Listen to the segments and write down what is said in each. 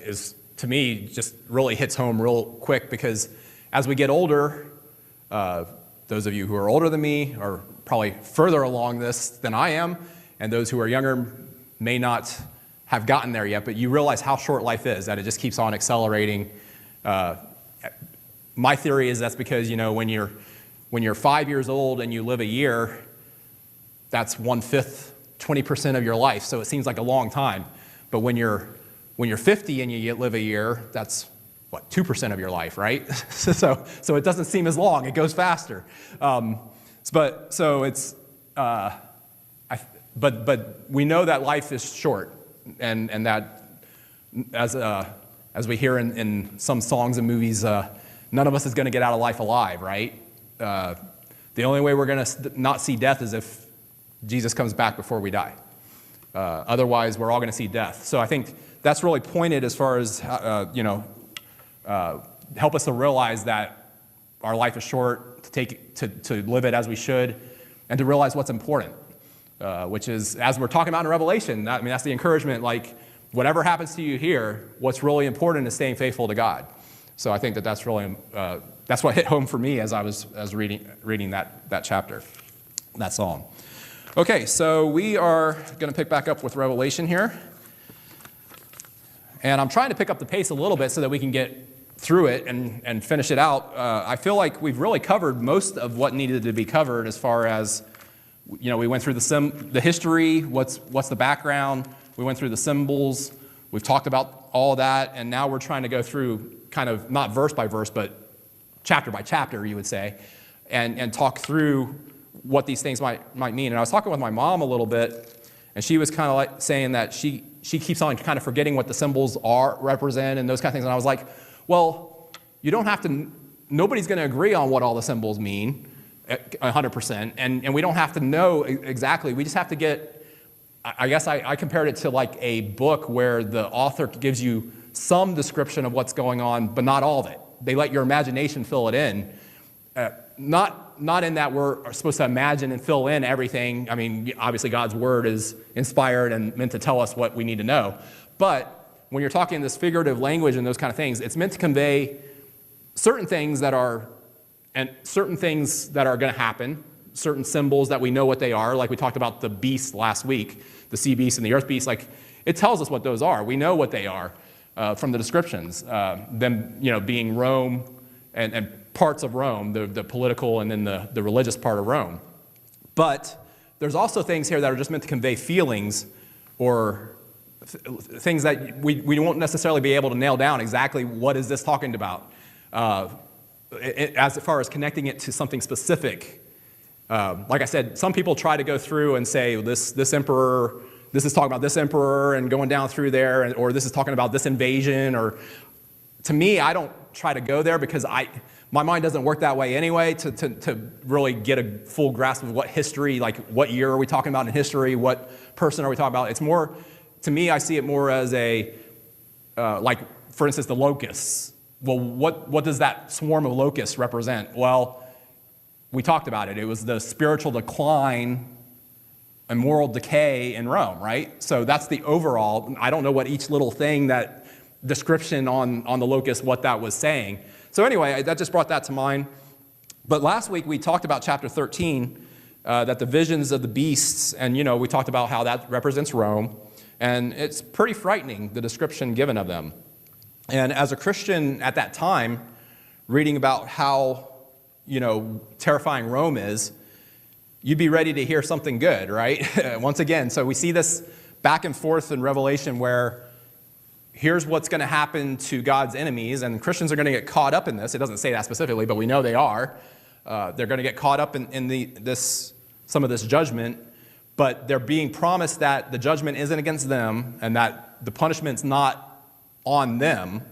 is, to me, just really hits home real quick, because as we get older, those of you who are older than me are probably further along this than I am, and those who are younger may not have gotten there yet, but you realize how short life is, that it just keeps on accelerating. My theory is that's because, when you're 5 years old and you live a year, that's 1/5, 20% of your life, so it seems like a long time. But when you're 50 and you live a year, that's 2% of your life, right? so it doesn't seem as long; it goes faster. But we know that life is short, and that as we hear in some songs and movies, none of us is going to get out of life alive, right? The only way we're going to not see death is if Jesus comes back before we die. Otherwise, we're all going to see death. So I think that's really pointed as far as, help us to realize that our life is short, to live it as we should, and to realize what's important, which is, as we're talking about in Revelation, that's the encouragement, like, whatever happens to you here, what's really important is staying faithful to God. So I think that's really, that's what hit home for me as I was reading that chapter, that psalm. Okay, so we are going to pick back up with Revelation here. And I'm trying to pick up the pace a little bit so that we can get through it and finish it out. I feel like we've really covered most of what needed to be covered, as far as, we went through the history, what's the background, we went through the symbols, we've talked about all of that, and now we're trying to go through kind of not verse by verse, but chapter by chapter, you would say, and talk through what these things might mean. And I was talking with my mom a little bit, and she was kind of like saying that she keeps on kind of forgetting what the symbols represent and those kind of things. And I was like, well, you don't have to, nobody's going to agree on what all the symbols mean 100%, and we don't have to know exactly. We just have to get, I guess I compared it to like a book where the author gives you some description of what's going on, but not all of it. They let your imagination fill it in. Not in that we're supposed to imagine and fill in everything. I mean, obviously God's word is inspired and meant to tell us what we need to know. But when you're talking this figurative language and those kind of things, it's meant to convey certain things that are going to happen, certain symbols that we know what they are. Like we talked about the beast last week, the sea beast and the earth beast. Like, it tells us what those are. We know what they are from the descriptions. Them, being Rome and parts of Rome, the political and then the religious part of Rome. But there's also things here that are just meant to convey feelings or things that we won't necessarily be able to nail down exactly what is this talking about, as far as connecting it to something specific. Like I said, some people try to go through and say this emperor, this is talking about this emperor and going down through there, or this is talking about this invasion. Or to me, I don't try to go there because my mind doesn't work that way anyway to really get a full grasp of what history, like what year are we talking about in history, what person are we talking about. It's more, to me, I see it more as like, for instance, the locusts. Well, what does that swarm of locusts represent? Well, we talked about it. It was the spiritual decline and moral decay in Rome, right? So that's the overall. I don't know what each little thing, that description on the locust, what that was saying. So anyway, that just brought that to mind. But last week we talked about chapter 13, that the visions of the beasts, and we talked about how that represents Rome, and it's pretty frightening, the description given of them. And as a Christian at that time, reading about how terrifying Rome is, you'd be ready to hear something good, right? Once again, so we see this back and forth in Revelation where here's what's going to happen to God's enemies, and Christians are going to get caught up in this. It doesn't say that specifically, but we know they are. They're going to get caught up in some of this judgment, but they're being promised that the judgment isn't against them and that the punishment's not on them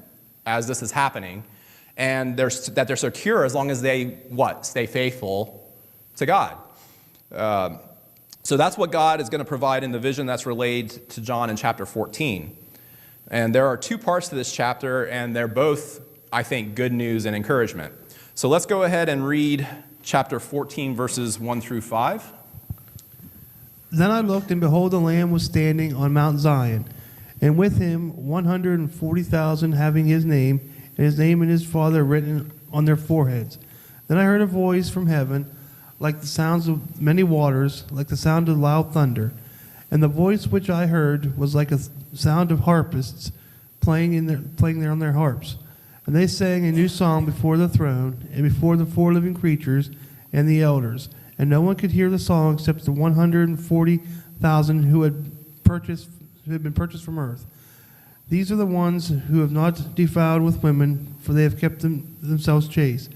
as this is happening, and that they're secure as long as they, stay faithful to God. So that's what God is going to provide in the vision that's relayed to John in chapter 14. And there are two parts to this chapter, and they're both, I think, good news and encouragement. So let's go ahead and read chapter 14, verses 1 through 5. Then I looked, and behold, the Lamb was standing on Mount Zion, and with him 140,000 having his name and his Father written on their foreheads. Then I heard a voice from heaven, like the sounds of many waters, like the sound of loud thunder. And the voice which I heard was like a sound of harpists playing there on their harps. And they sang a new song before the throne and before the four living creatures and the elders. And no one could hear the song except the 140,000 who had been purchased from earth. These are the ones who have not defiled with women, for they have kept themselves chaste.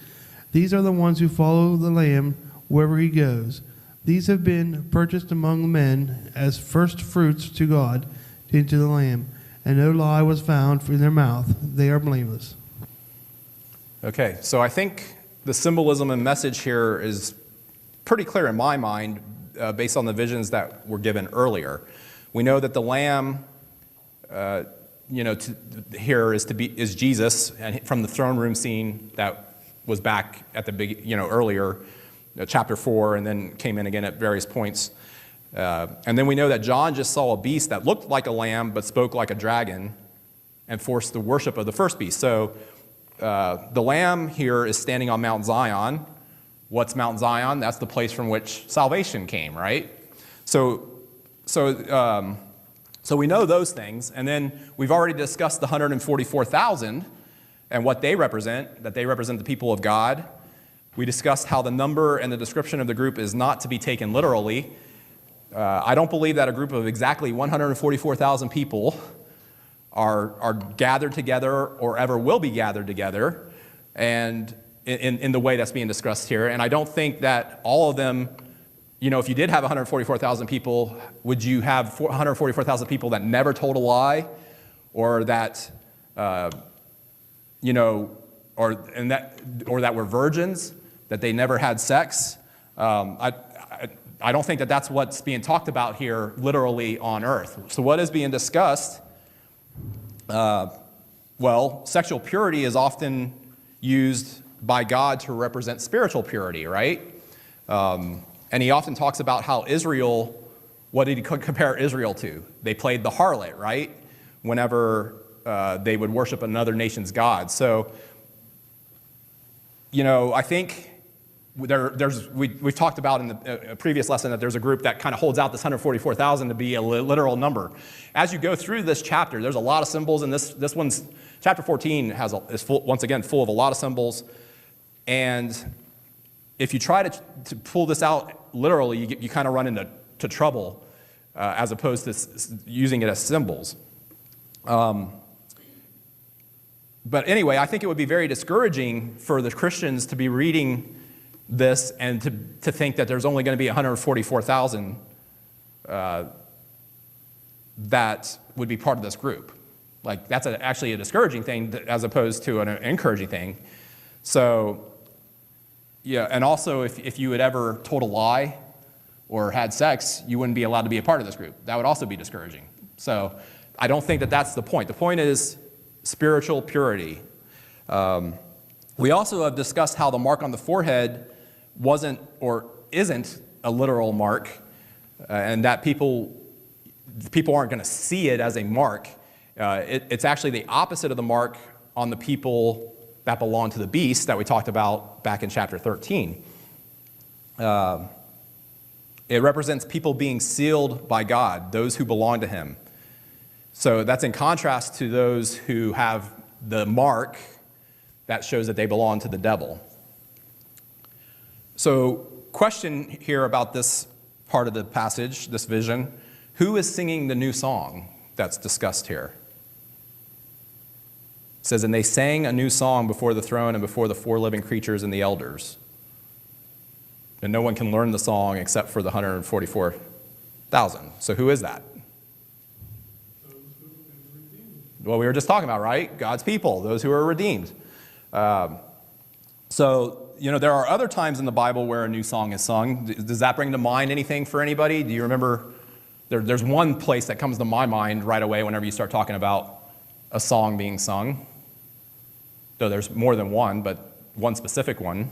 These are the ones who follow the Lamb wherever he goes. These have been purchased among men as first fruits to God, into the Lamb. And no lie was found in their mouth. They are blameless. Okay, so I think the symbolism and message here is pretty clear in my mind based on the visions that were given earlier. We know that the Lamb, here is Jesus, and from the throne room scene that was back at the earlier, chapter 4, and then came in again at various points. And then we know that John just saw a beast that looked like a lamb but spoke like a dragon and forced the worship of the first beast. So the Lamb here is standing on Mount Zion. What's Mount Zion? That's the place from which salvation came, right? So we know those things. And then we've already discussed the 144,000 and what they represent, that they represent the people of God. We discussed how the number and the description of the group is not to be taken literally. I don't believe that a group of exactly 144,000 people are gathered together or ever will be gathered together and in the way that's being discussed here. And I don't think that all of them, if you did have 144,000 people, would you have 144,000 people that never told a lie or that, or that were virgins, that they never had sex? I don't think that that's what's being talked about here literally on earth. So what is being discussed? Sexual purity is often used by God to represent spiritual purity, right? And he often talks about how Israel, what did he compare Israel to? They played the harlot, right? Whenever they would worship another nation's god. So, I think we've talked about in the previous lesson that there's a group that kind of holds out this 144,000 to be a literal number. As you go through this chapter, there's a lot of symbols, and this one's, chapter 14 is once again full of a lot of symbols. And if you try to pull this out literally, you kind of run into trouble as opposed to using it as symbols. But anyway, I think it would be very discouraging for the Christians to be reading this and to think that there's only going to be 144,000 that would be part of this group. Like, that's actually a discouraging thing as opposed to an encouraging thing. So, yeah, and also if you had ever told a lie or had sex, you wouldn't be allowed to be a part of this group. That would also be discouraging. So I don't think that that's the point. The point is spiritual purity. We also have discussed how the mark on the forehead wasn't or isn't a literal mark, and that people aren't going to see it as a mark. It's actually the opposite of the mark on the people that belong to the beast that we talked about back in chapter 13. It represents people being sealed by God, those who belong to him. So that's in contrast to those who have the mark that shows that they belong to the devil. So, question here about this part of the passage, this vision. Who is singing the new song that's discussed here? It says, and they sang a new song before the throne and before the four living creatures and the elders. And no one can learn the song except for the 144,000. So who is that? Well, we were just talking about, right? God's people, those who are redeemed. So, there are other times in the Bible where a new song is sung. Does that bring to mind anything for anybody? Do you remember? There's one place that comes to my mind right away whenever you start talking about a song being sung. Though there's more than one, but one specific one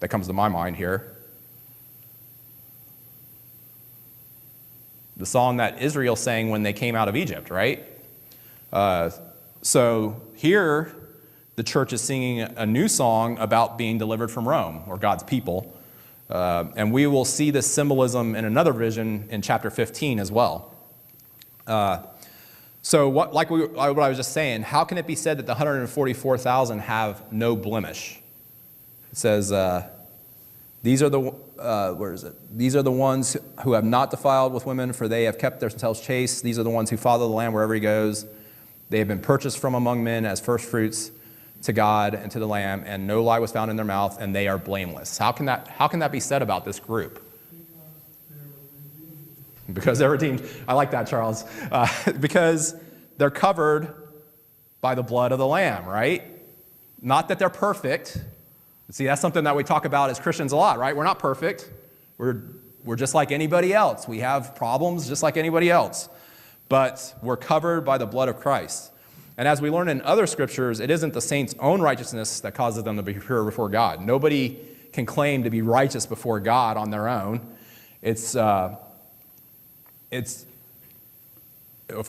that comes to my mind here. the song that Israel sang when they came out of Egypt, right? So here, the church is singing a new song about being delivered from Rome, or God's people. And we will see this symbolism in another vision in chapter 15 as well. So what I was just saying, how can it be said that the 144,000 have no blemish? It says, these are the ones who have not defiled with women, for they have kept themselves chaste. These are the ones who follow the Lamb wherever he goes. They have been purchased from among men as firstfruits to God and to the Lamb, and no lie was found in their mouth, and they are blameless. How can that be said about this group? Because they're redeemed. I like that, Charles. Because they're covered by the blood of the Lamb, right? Not that they're perfect. See, that's something that we talk about as Christians a lot, right? We're not perfect. We're just like anybody else. We have problems just like anybody else. But we're covered by the blood of Christ. And as we learn in other scriptures, it isn't the saints' own righteousness that causes them to be pure before God. Nobody can claim to be righteous before God on their own. It's of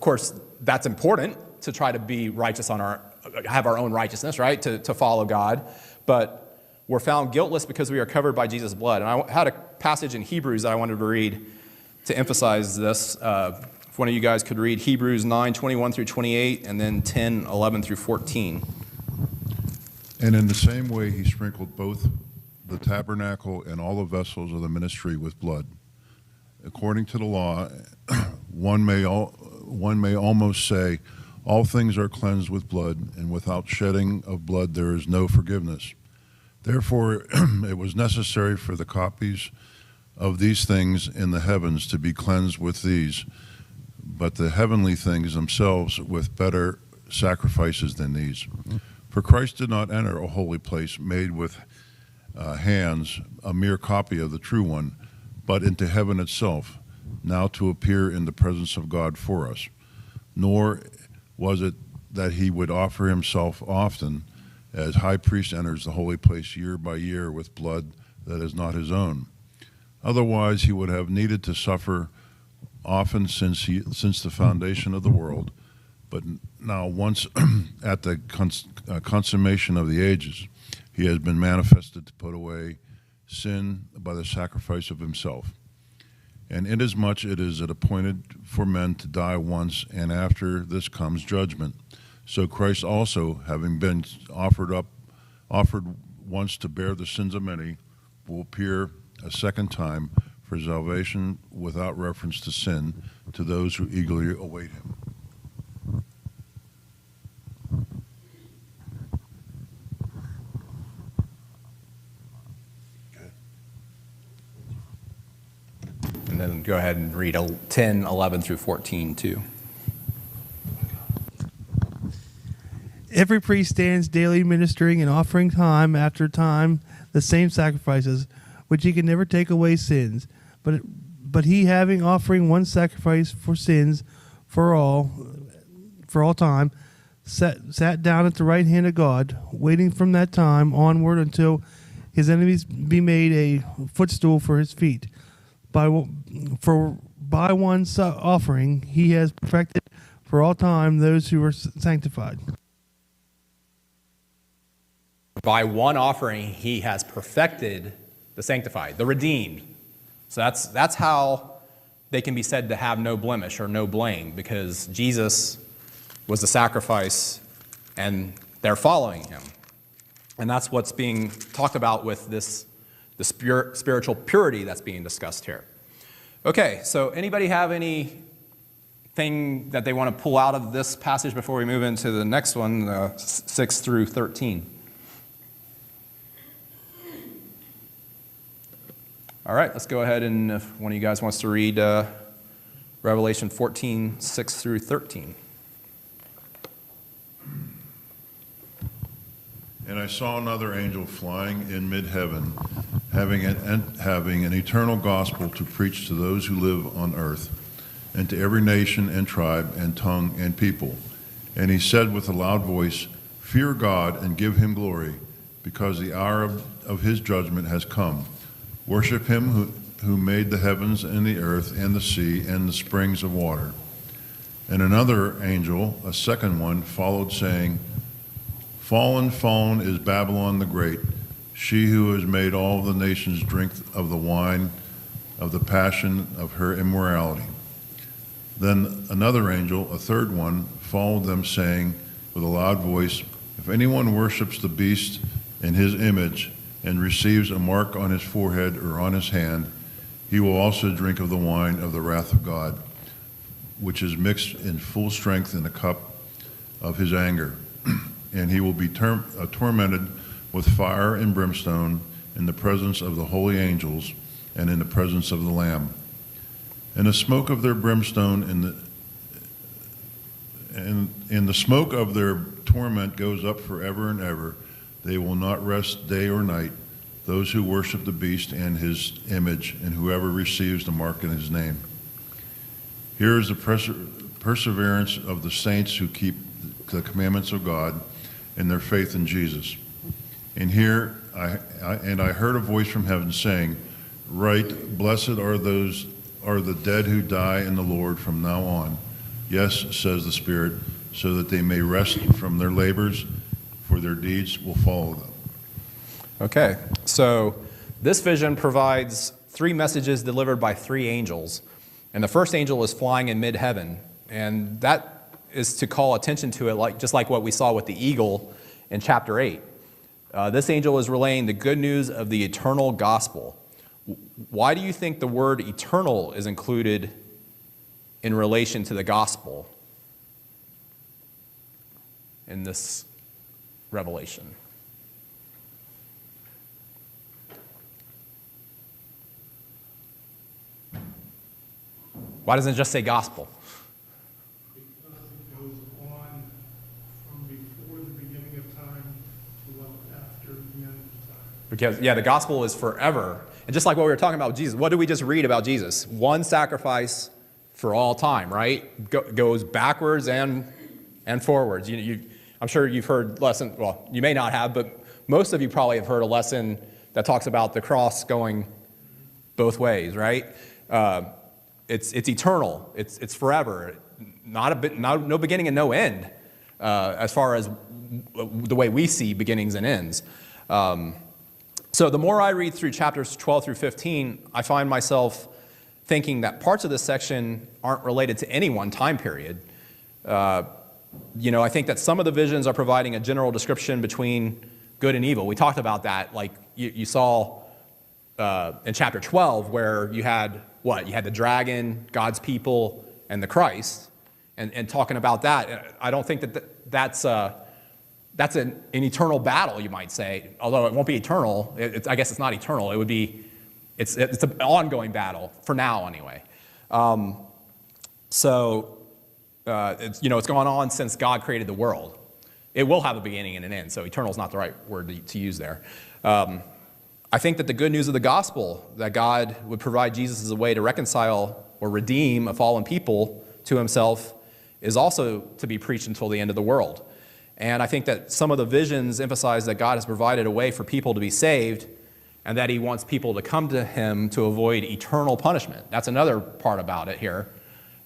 course, that's important to try to be righteous have our own righteousness, right? To follow God. But we're found guiltless because we are covered by Jesus' blood. And I had a passage in Hebrews that I wanted to read to emphasize this. If one of you guys could read Hebrews 9:21 through 28, and then 10:11 through 14. And in the same way he sprinkled both the tabernacle and all the vessels of the ministry with blood. According to the law, one may almost say, all things are cleansed with blood, and without shedding of blood there is no forgiveness. Therefore, it was necessary for the copies of these things in the heavens to be cleansed with these, but the heavenly things themselves with better sacrifices than these. For Christ did not enter a holy place made with hands, a mere copy of the true one, but into heaven itself, now to appear in the presence of God for us. Nor was it that he would offer himself often, as high priest enters the holy place year by year with blood that is not his own. Otherwise he would have needed to suffer often since the foundation of the world, but now once at the consummation of the ages, he has been manifested to put away sin by the sacrifice of himself. And inasmuch it is appointed for men to die once, and after this comes judgment, so Christ also, having been offered once to bear the sins of many, will appear a second time for salvation without reference to sin to those who eagerly await him. And then go ahead and read 10:11 through 14 too. Every priest stands daily ministering and offering time after time the same sacrifices, which he can never take away sins. But he, having offering one sacrifice for sins for all time, sat down at the right hand of God, waiting from that time onward until his enemies be made a footstool for his feet. By one offering he has perfected for all time those who are sanctified. By one offering, he has perfected the sanctified, the redeemed. So that's how they can be said to have no blemish or no blame, because Jesus was the sacrifice and they're following him. And that's what's being talked about with the spiritual purity that's being discussed here. Okay, so anybody have anything that they want to pull out of this passage before we move into the next one, 6 through 13? All right, let's go ahead, and if one of you guys wants to read Revelation 14, 6 through 13. And I saw another angel flying in mid-heaven, having an eternal gospel to preach to those who live on earth, and to every nation and tribe and tongue and people. And he said with a loud voice, "Fear God and give him glory, because the hour of his judgment has come. Worship him who made the heavens and the earth and the sea and the springs of water. And another angel, a second one, followed, saying, Fallen, fallen is Babylon the Great, she who has made all the nations drink of the wine of the passion of her immorality. Then another angel, a third one, followed them, saying with a loud voice, If anyone worships the beast in his image and receives a mark on his forehead or on his hand, he will also drink of the wine of the wrath of God, which is mixed in full strength in the cup of his anger. And he will be tormented with fire and brimstone in the presence of the holy angels and in the presence of the Lamb. And the smoke of their brimstone and the smoke of their torment goes up forever and ever. They will not rest day or night, those who worship the beast and his image, and whoever receives the mark in his name. Here is the perseverance of the saints who keep the commandments of God and their faith in Jesus. And here I heard a voice from heaven saying, Write, blessed are the dead who die in the Lord from now on. Yes, says the Spirit, so that they may rest from their labors, for their deeds will follow them. Okay, so this vision provides three messages delivered by three angels. And the first angel is flying in mid-heaven. And that is to call attention to it, just like what we saw with the eagle in chapter 8. This angel is relaying the good news of the eternal gospel. Why do you think the word eternal is included in relation to the gospel in this revelation? Why doesn't it just say gospel? Because it goes on from before the beginning of time to well after the end of time. Because, yeah, the gospel is forever. And just like what we were talking about with Jesus, what did we just read about Jesus? One sacrifice for all time, right? Goes backwards and forwards. I'm sure you've heard lesson, well, you may not have, but most of you probably have heard a lesson that talks about the cross going both ways, right? It's eternal. It's forever. No beginning and no end, as far as the way we see beginnings and ends. So the more I read through chapters 12 through 15, I find myself thinking that parts of this section aren't related to any one time period. I think that some of the visions are providing a general description between good and evil. We talked about that, like you saw in chapter 12, where you had what? You had the dragon, God's people, and the Christ, and talking about that. I don't think that's an eternal battle, you might say, although it won't be eternal. I guess it's not eternal. It would be, it's an ongoing battle, for now anyway. It's gone on since God created the world. It will have a beginning and an end, so eternal is not the right word to use there. I think that the good news of the gospel, that God would provide Jesus as a way to reconcile or redeem a fallen people to himself, is also to be preached until the end of the world. And I think that some of the visions emphasize that God has provided a way for people to be saved, and that he wants people to come to him to avoid eternal punishment. That's another part about it here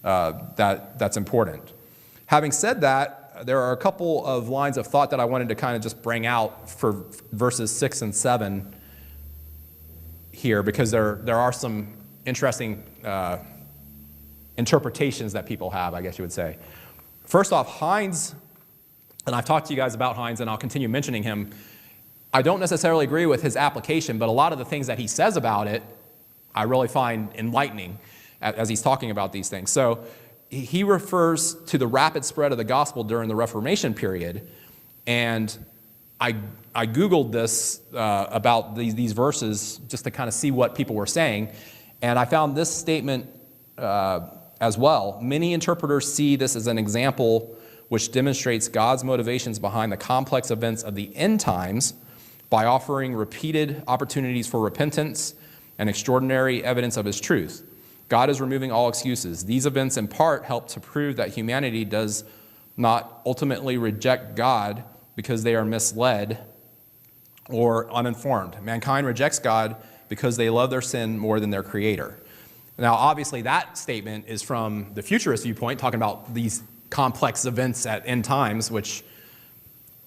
that's important. Having said that, there are a couple of lines of thought that I wanted to kind of just bring out for verses 6 and 7 here, because there are some interesting interpretations that people have, I guess you would say. First off, Hines, and I've talked to you guys about Hines, and I'll continue mentioning him. I don't necessarily agree with his application, but a lot of the things that he says about it, I really find enlightening as he's talking about these things. So he refers to the rapid spread of the gospel during the Reformation period, and I Googled this about these verses just to kind of see what people were saying, and I found this statement as well. Many interpreters see this as an example which demonstrates God's motivations behind the complex events of the end times by offering repeated opportunities for repentance and extraordinary evidence of his truth. God is removing all excuses. These events in part help to prove that humanity does not ultimately reject God because they are misled or uninformed. Mankind rejects God because they love their sin more than their Creator. Now, obviously, that statement is from the futurist viewpoint, talking about these complex events at end times, which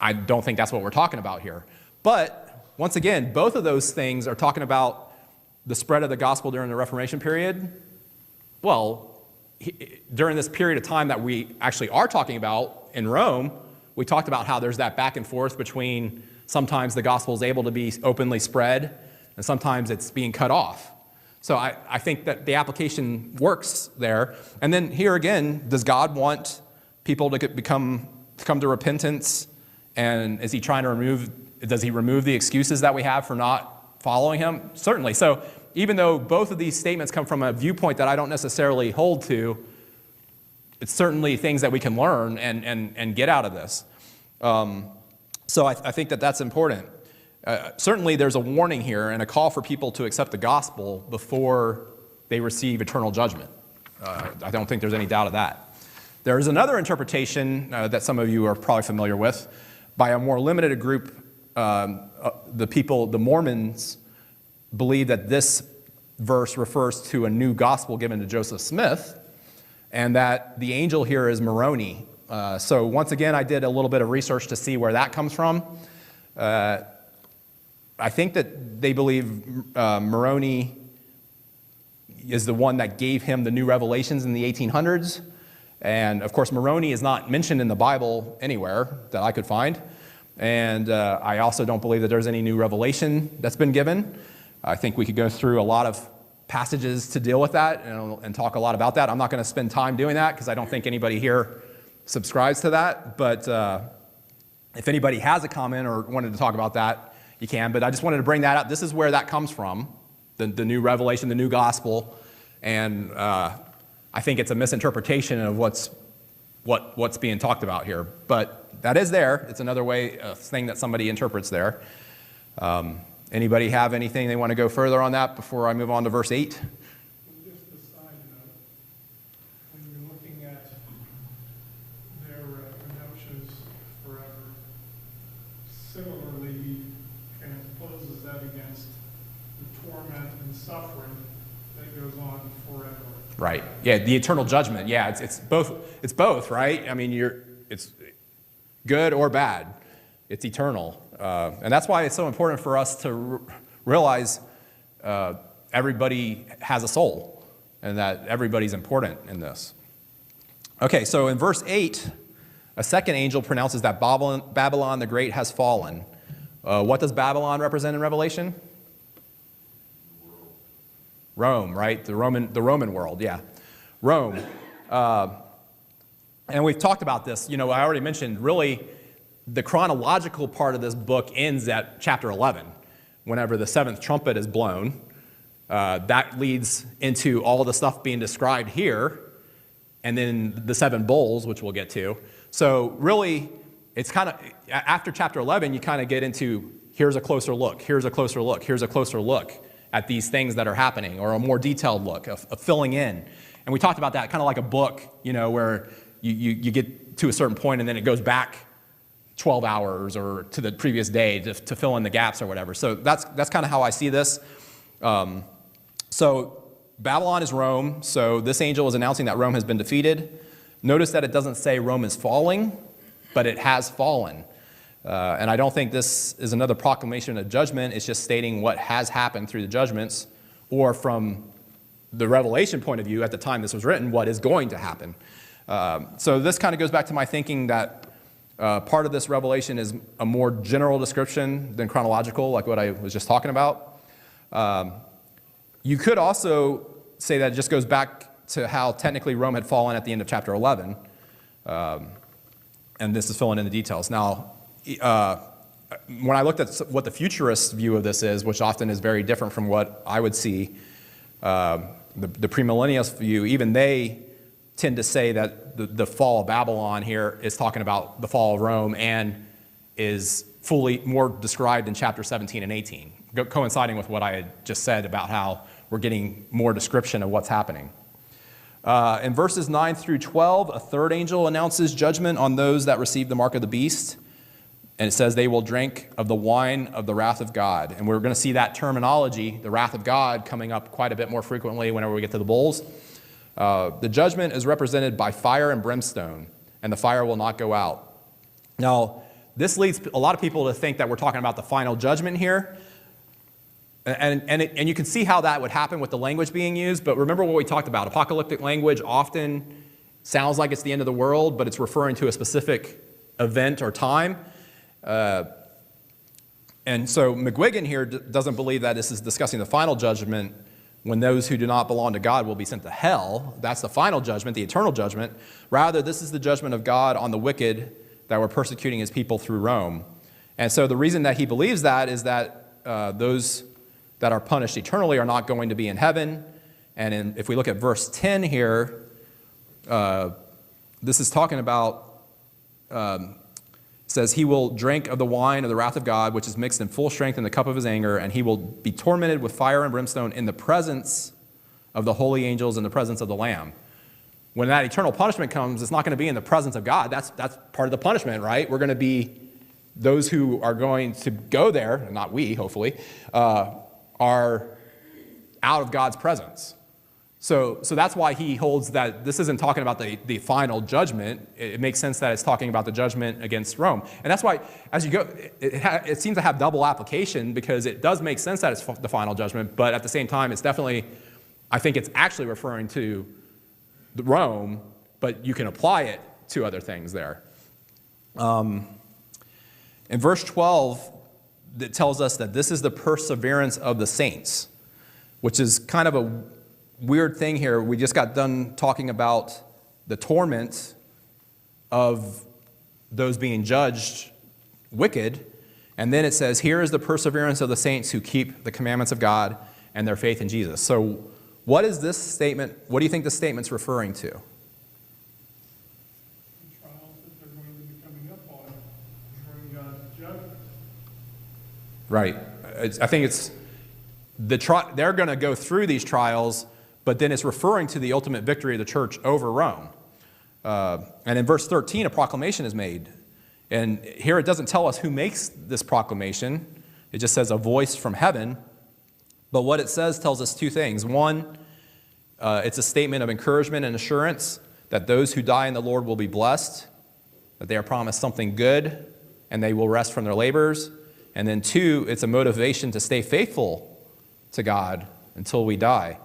I don't think that's what we're talking about here. But once again, both of those things are talking about the spread of the gospel during the Reformation period. Well, during this period of time that we actually are talking about in Rome, we talked about how there's that back and forth between sometimes the gospel is able to be openly spread and sometimes it's being cut off. So I think that the application works there. And then here again, does God want people to come to repentance? And is he trying to does he remove the excuses that we have for not following him? Certainly. So even though both of these statements come from a viewpoint that I don't necessarily hold to, it's certainly things that we can learn and get out of this. So I think that that's important. Certainly there's a warning here and a call for people to accept the gospel before they receive eternal judgment. I don't think there's any doubt of that. There is another interpretation that some of you are probably familiar with by a more limited group. The Mormons believe that this verse refers to a new gospel given to Joseph Smith, and that the angel here is Moroni. So once again, I did a little bit of research to see where that comes from. I think that they believe Moroni is the one that gave him the new revelations in the 1800s. And of course, Moroni is not mentioned in the Bible anywhere that I could find. And I also don't believe that there's any new revelation that's been given. I think we could go through a lot of passages to deal with that and talk a lot about that. I'm not going to spend time doing that because I don't think anybody here subscribes to that. But if anybody has a comment or wanted to talk about that, you can. But I just wanted to bring that up. This is where that comes from, the new revelation, the new gospel. And I think it's a misinterpretation of what's being talked about here. But that is there. It's another thing that somebody interprets there. Anybody have anything they want to go further on that before I move on to verse 8? Just a side note, when you're looking at their redemptions forever, similarly, he transposes that against the torment and suffering that goes on forever. Right. Yeah, the eternal judgment. Yeah, it's both. It's both, right? I mean, it's good or bad. It's eternal. And that's why it's so important for us to realize everybody has a soul and that everybody's important in this. Okay, so in verse 8, a second angel pronounces that Babylon the Great has fallen. What does Babylon represent in Revelation? Rome, right? The Roman world, yeah. Rome. And we've talked about this. I already mentioned, really, the chronological part of this book ends at chapter 11, whenever the seventh trumpet is blown. That leads into all the stuff being described here, and then the seven bowls, which we'll get to. So really, it's kind of, after chapter 11, you kind of get into, here's a closer look, here's a closer look, here's a closer look at these things that are happening, or a more detailed look, of filling in. And we talked about that kind of like a book, where you get to a certain point and then it goes back 12 hours or to the previous day to fill in the gaps or whatever. So that's kind of how I see this. So Babylon is Rome. So this angel is announcing that Rome has been defeated. Notice that it doesn't say Rome is falling, but it has fallen. And I don't think this is another proclamation of judgment. It's just stating what has happened through the judgments, or from the Revelation point of view at the time this was written, what is going to happen. So this kind of goes back to my thinking that part of this revelation is a more general description than chronological, like what I was just talking about. You could also say that it just goes back to how technically Rome had fallen at the end of chapter 11. And this is filling in the details. Now, when I looked at what the futurist view of this is, which often is very different from what I would see, the premillennialist view, even they tend to say that the fall of Babylon here is talking about the fall of Rome and is fully more described in chapter 17 and 18, coinciding with what I had just said about how we're getting more description of what's happening. In verses 9 through 12, a third angel announces judgment on those that receive the mark of the beast. And it says they will drink of the wine of the wrath of God. And we're going to see that terminology, the wrath of God, coming up quite a bit more frequently whenever we get to the bowls. The judgment is represented by fire and brimstone, and the fire will not go out. Now, this leads a lot of people to think that we're talking about the final judgment here. And you can see how that would happen with the language being used, but remember what we talked about. Apocalyptic language often sounds like it's the end of the world, but it's referring to a specific event or time. And so McGuigan here doesn't believe that this is discussing the final judgment when those who do not belong to God will be sent to hell. That's the final judgment, the eternal judgment. Rather, this is the judgment of God on the wicked that were persecuting his people through Rome. And so the reason that he believes that is that those that are punished eternally are not going to be in heaven. And if we look at verse 10 here, this is talking about, says, he will drink of the wine of the wrath of God, which is mixed in full strength in the cup of his anger, and he will be tormented with fire and brimstone in the presence of the holy angels, in the presence of the Lamb. When that eternal punishment comes, it's not going to be in the presence of God. That's part of the punishment, right? We're going to be, those who are going to go there, not we, hopefully, are out of God's presence. So that's why he holds that this isn't talking about the final judgment. It makes sense that it's talking about the judgment against Rome. And that's why, as you go, it seems to have double application, because it does make sense that it's the final judgment, but at the same time, it's definitely, I think it's actually referring to Rome, but you can apply it to other things there. In verse 12, it tells us that this is the perseverance of the saints, which is kind of a weird thing here. We just got done talking about the torment of those being judged wicked, and then it says, here is the perseverance of the saints who keep the commandments of God and their faith in Jesus. So what is this statement, what do you think this statement's referring to? The trials that they're going to be coming up on during God's judgment. Right. I think it's they're going to go through these trials, but then it's referring to the ultimate victory of the church over Rome. And in verse 13, a proclamation is made. And here it doesn't tell us who makes this proclamation. It just says a voice from heaven. But what it says tells us two things. One, it's a statement of encouragement and assurance that those who die in the Lord will be blessed, that they are promised something good, and they will rest from their labors. And then two, it's a motivation to stay faithful to God until we die.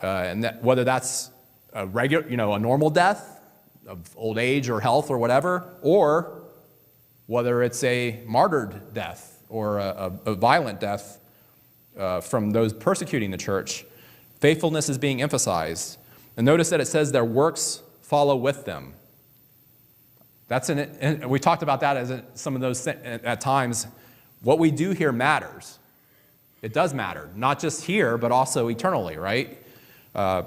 And that, whether that's a regular, a normal death of old age or health or whatever, or whether it's a martyred death or a violent death from those persecuting the church, faithfulness is being emphasized. And notice that it says their works follow with them. And we talked about that as some of those at times. What we do here matters. It does matter, not just here, but also eternally, right? Our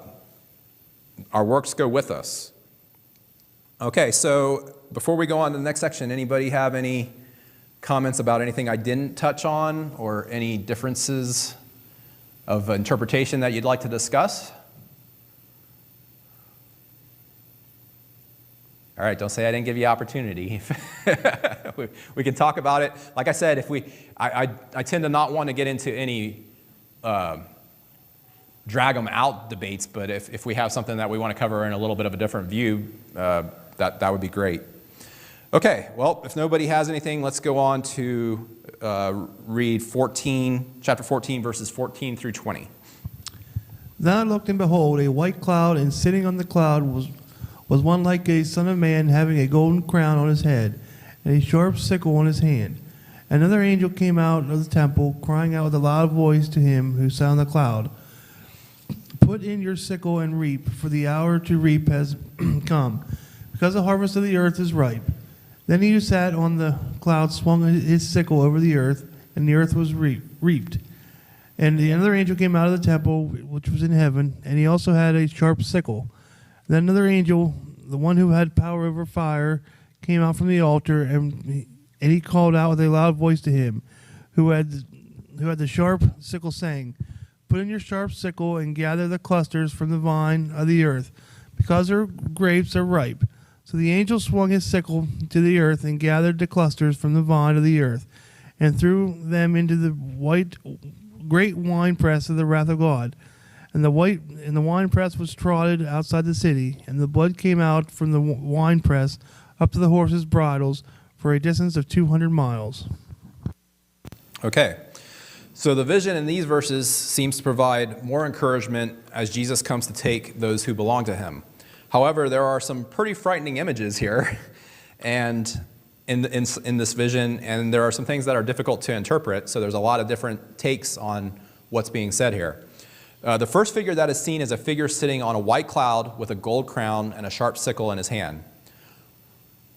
works go with us. Okay, so before we go on to the next section, anybody have any comments about anything I didn't touch on, or any differences of interpretation that you'd like to discuss? All right, don't say I didn't give you opportunity. We can talk about it. Like I said, I tend to not want to get into any drag them out debates, but if we have something that we want to cover in a little bit of a different view, that would be great. Okay, well, if nobody has anything, let's go on to read chapter 14, verses 14 through 20. Then I looked, and behold, a white cloud, and sitting on the cloud was one like a son of man, having a golden crown on his head, and a sharp sickle in his hand. Another angel came out of the temple, crying out with a loud voice to him who sat on the cloud, "Put in your sickle and reap, for the hour to reap has come, because the harvest of the earth is ripe." Then he who sat on the cloud swung his sickle over the earth, and the earth was reaped. And another angel came out of the temple, which was in heaven, and he also had a sharp sickle. Then another angel, the one who had power over fire, came out from the altar, and he called out with a loud voice to him who had the sharp sickle, saying, "Put in your sharp sickle and gather the clusters from the vine of the earth, because their grapes are ripe." So the angel swung his sickle to the earth and gathered the clusters from the vine of the earth and threw them into the great winepress of the wrath of God. And the winepress was trodden outside the city, and the blood came out from the winepress up to the horses' bridles for a distance of 200 miles. Okay. So the vision in these verses seems to provide more encouragement as Jesus comes to take those who belong to him. However, there are some pretty frightening images here and in this vision, and there are some things that are difficult to interpret, so there's a lot of different takes on what's being said here. The first figure that is seen is a figure sitting on a white cloud with a gold crown and a sharp sickle in his hand.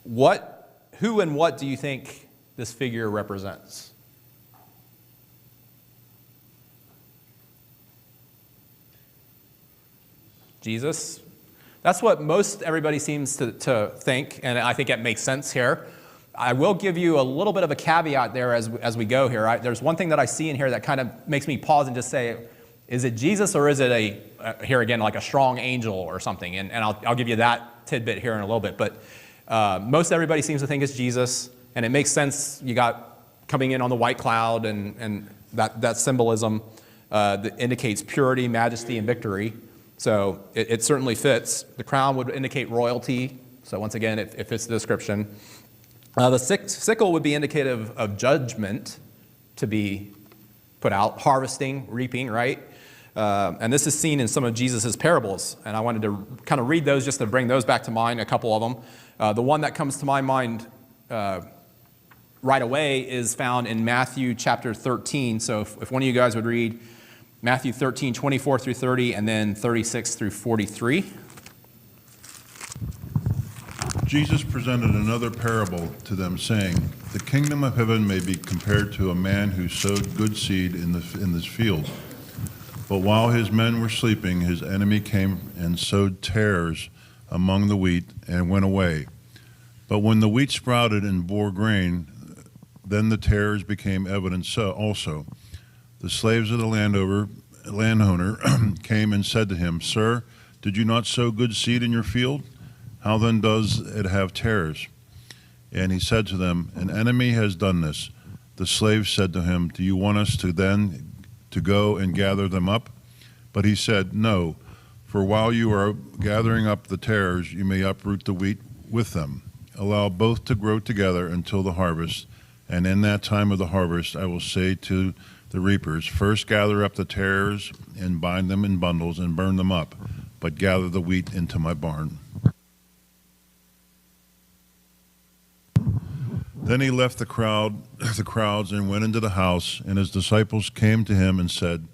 Who and what do you think this figure represents? Jesus? That's what most everybody seems to think, and I think it makes sense here. I will give you a little bit of a caveat there as we go here. There's one thing that I see in here that kind of makes me pause and just say, is it Jesus or is it here again, like a strong angel or something? And I'll give you that tidbit here in a little bit. But most everybody seems to think it's Jesus, and it makes sense. You got coming in on the white cloud, and that symbolism that indicates purity, majesty, and victory. So it certainly fits. The crown would indicate royalty. So once again, it fits the description. The sickle would be indicative of judgment to be put out, harvesting, reaping, right? And this is seen in some of Jesus' parables. And I wanted to kind of read those just to bring those back to mind, a couple of them. The one that comes to my mind right away is found in Matthew chapter 13. So if one of you guys would read Matthew 13, 24 through 30, and then 36 through 43. Jesus presented another parable to them, saying, "The kingdom of heaven may be compared to a man who sowed good seed in this field. But while his men were sleeping, his enemy came and sowed tares among the wheat and went away. But when the wheat sprouted and bore grain, then the tares became evident also. The slaves of the landowner came and said to him, 'Sir, did you not sow good seed in your field? How then does it have tares?' And he said to them, 'An enemy has done this.' The slaves said to him, 'Do you want us to go and gather them up?' But he said, 'No, for while you are gathering up the tares, you may uproot the wheat with them. Allow both to grow together until the harvest. And in that time of the harvest, I will say to the reapers, first gather up the tares and bind them in bundles and burn them up, but gather the wheat into my barn.' Then he left the crowds and went into the house, and his disciples came to him and said,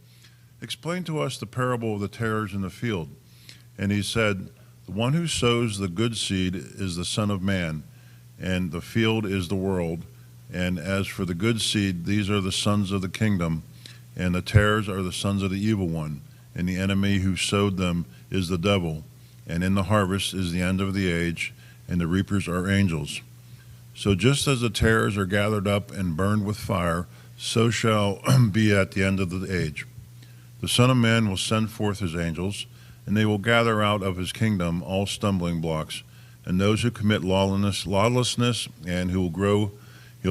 'Explain to us the parable of the tares in the field.' And he said, 'The one who sows the good seed is the Son of Man, and the field is the world. And as for the good seed, these are the sons of the kingdom, and the tares are the sons of the evil one, and the enemy who sowed them is the devil. And in the harvest is the end of the age, and the reapers are angels. So just as the tares are gathered up and burned with fire, so shall be at the end of the age. The Son of Man will send forth his angels, and they will gather out of his kingdom all stumbling blocks, and those who commit lawlessness, and he'll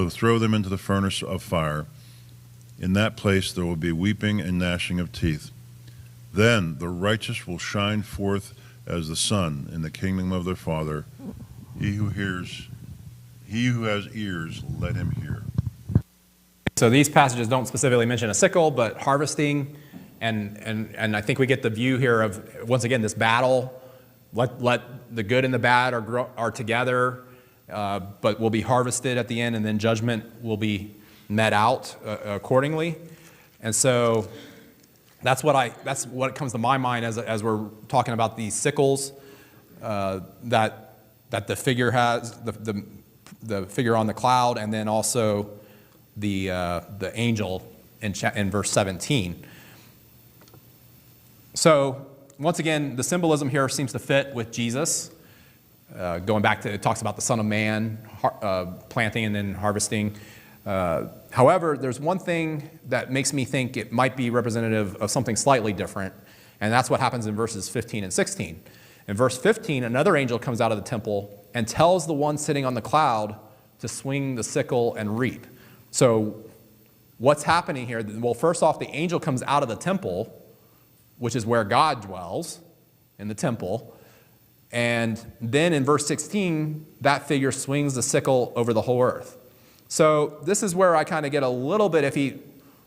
throw them into the furnace of fire. In that place there will be weeping and gnashing of teeth. Then the righteous will shine forth as the sun in the kingdom of their Father. He who has ears, let him hear." So these passages don't specifically mention a sickle, but harvesting, and I think we get the view here of, once again, this battle. Let the good and the bad are together, but will be harvested at the end, and then judgment will be met out accordingly. And so that's what comes to my mind as we're talking about these sickles that the figure has, the figure on the cloud, and then also the angel in verse 17. So once again, the symbolism here seems to fit with Jesus. Going back to, it talks about the Son of Man planting and then harvesting. However, there's one thing that makes me think it might be representative of something slightly different, and that's what happens in verses 15 and 16. In verse 15, another angel comes out of the temple and tells the one sitting on the cloud to swing the sickle and reap. So what's happening here? Well, first off, the angel comes out of the temple, which is where God dwells, in the temple. And then in verse 16, that figure swings the sickle over the whole earth. So this is where I kind of get a little bit iffy.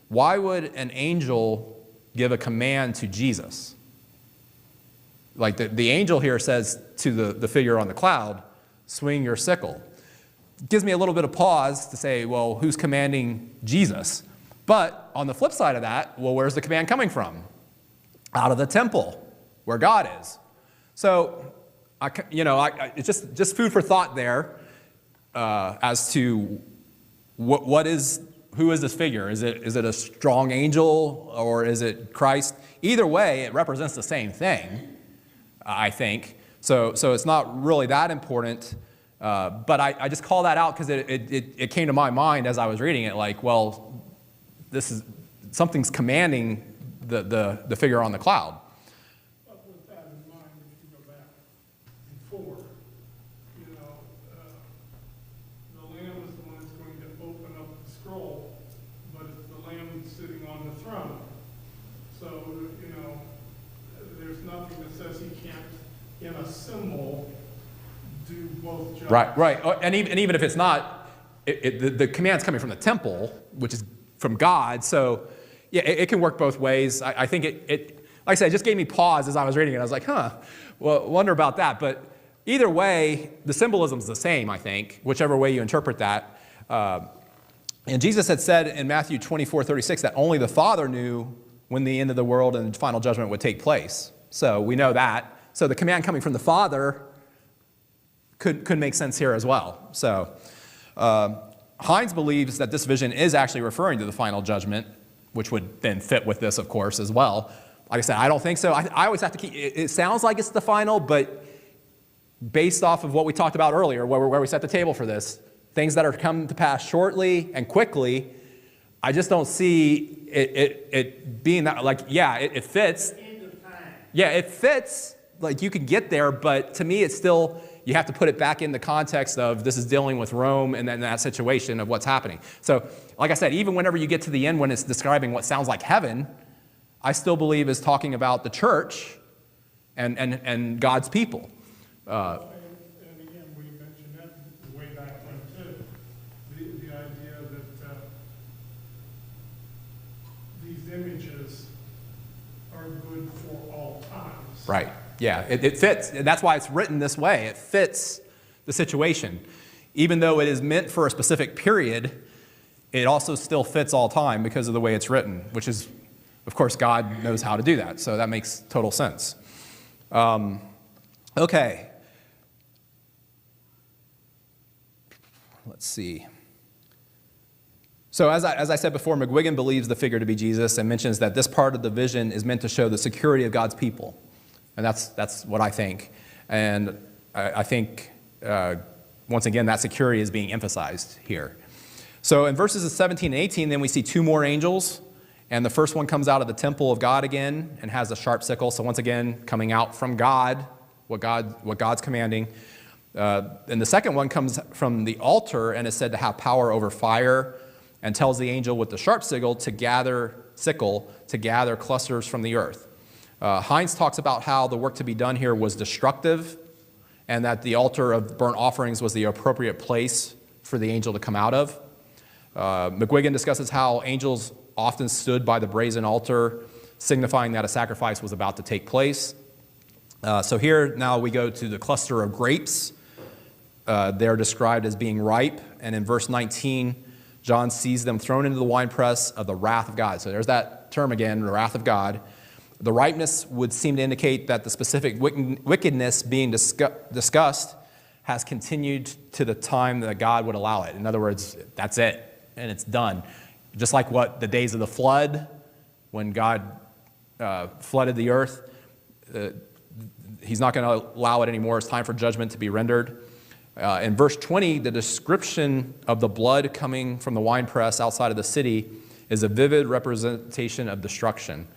Why would an angel give a command to Jesus? Like the angel here says to the figure on the cloud, swing your sickle. It gives me a little bit of pause to say, well, who's commanding Jesus? But on the flip side of that, well, where's the command coming from? Out of the temple, where God is. So, it's just food for thought there as to who is this figure? Is it a strong angel or is it Christ? Either way, it represents the same thing, I think. So it's not really that important. But I just call that out because it came to my mind as I was reading it. Like, well, something's commanding the figure on the cloud. But with that in mind, if you go back before, the Lamb is the one that's going to open up the scroll, but it's the Lamb sitting on the throne. So, there's nothing that says he can't, in a symbol, do both jobs. Right. And even if it's not, the command's coming from the temple, which is from God. So, yeah, it can work both ways. I think it, like I said, it just gave me pause as I was reading it. I was like, well, wonder about that. But either way, the symbolism's the same, I think, whichever way you interpret that. And Jesus had said in Matthew 24:36 that only the Father knew when the end of the world and final judgment would take place. So we know that. So the command coming from the Father could make sense here as well. So Hines believes that this vision is actually referring to the final judgment, which would then fit with this, of course, as well. Like I said, I don't think so. I always have to keep, it sounds like it's the final, but based off of what we talked about earlier, where we set the table for this, things that are come to pass shortly and quickly, I just don't see it being that, like, yeah, it fits. Yeah, it fits, like you could get there, but to me it's still, you have to put it back in the context of this is dealing with Rome and then that situation of what's happening. So, like I said, even whenever you get to the end when it's describing what sounds like heaven, I still believe is talking about the church and God's people. And again, we mentioned that way back when too. The idea that these images are good for all times. Right. Yeah, it fits. That's why it's written this way. It fits the situation. Even though it is meant for a specific period, it also still fits all time because of the way it's written, which is, of course, God knows how to do that. So that makes total sense. Okay. Let's see. So as I said before, McGuigan believes the figure to be Jesus and mentions that this part of the vision is meant to show the security of God's people. And that's what I think. And I think, once again, that security is being emphasized here. So in verses 17 and 18, then we see two more angels. And the first one comes out of the temple of God again and has a sharp sickle. So once again, coming out from God, what God's commanding. And the second one comes from the altar and is said to have power over fire and tells the angel with the sharp sickle to gather clusters from the earth. Hines talks about how the work to be done here was destructive and that the altar of burnt offerings was the appropriate place for the angel to come out of. McGuigan discusses how angels often stood by the brazen altar, signifying that a sacrifice was about to take place. So here now we go to the cluster of grapes. They're described as being ripe, and in verse 19, John sees them thrown into the winepress of the wrath of God. So there's that term again, the wrath of God. The ripeness would seem to indicate that the specific wickedness being discussed has continued to the time that God would allow it. In other words, that's it, and it's done. Just like what the days of the flood, when God flooded the earth, he's not going to allow it anymore. It's time for judgment to be rendered. In verse 20, the description of the blood coming from the winepress outside of the city is a vivid representation of destruction.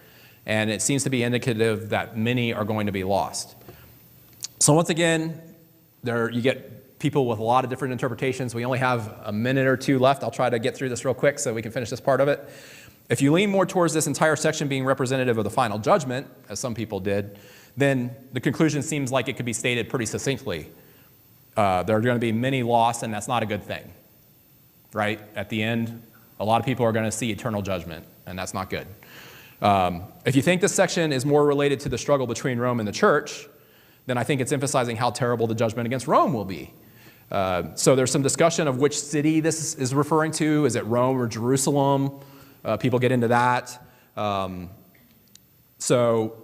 And it seems to be indicative that many are going to be lost. So once again, you get people with a lot of different interpretations. We only have a minute or two left. I'll try to get through this real quick so we can finish this part of it. If you lean more towards this entire section being representative of the final judgment, as some people did, then the conclusion seems like it could be stated pretty succinctly. There are going to be many lost, and that's not a good thing, right? At the end, a lot of people are going to see eternal judgment, and that's not good. If you think this section is more related to the struggle between Rome and the church, then I think it's emphasizing how terrible the judgment against Rome will be. So there's some discussion of which city this is referring to. Is it Rome or Jerusalem? People get into that. So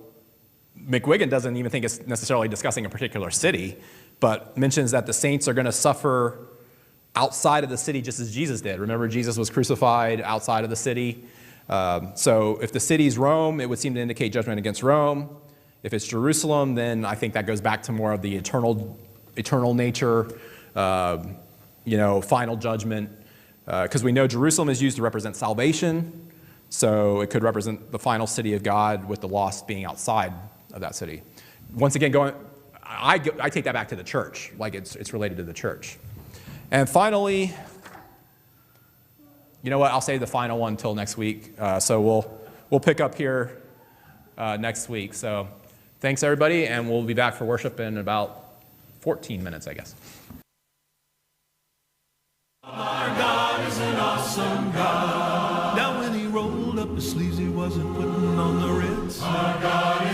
McWigan doesn't even think it's necessarily discussing a particular city, but mentions that the saints are going to suffer outside of the city just as Jesus did. Remember, Jesus was crucified outside of the city. So if the city's Rome, it would seem to indicate judgment against Rome. If it's Jerusalem, then I think that goes back to more of the eternal nature, final judgment. Because we know Jerusalem is used to represent salvation, so it could represent the final city of God with the lost being outside of that city. Once again, I take that back to the church, like it's related to the church. And finally, you know what? I'll save the final one until next week. So we'll pick up here next week. So thanks everybody, and we'll be back for worship in about 14 minutes, I guess. Our God is an awesome God. Now when he rolled up his sleeves, he wasn't putting on the Ritz. Our God is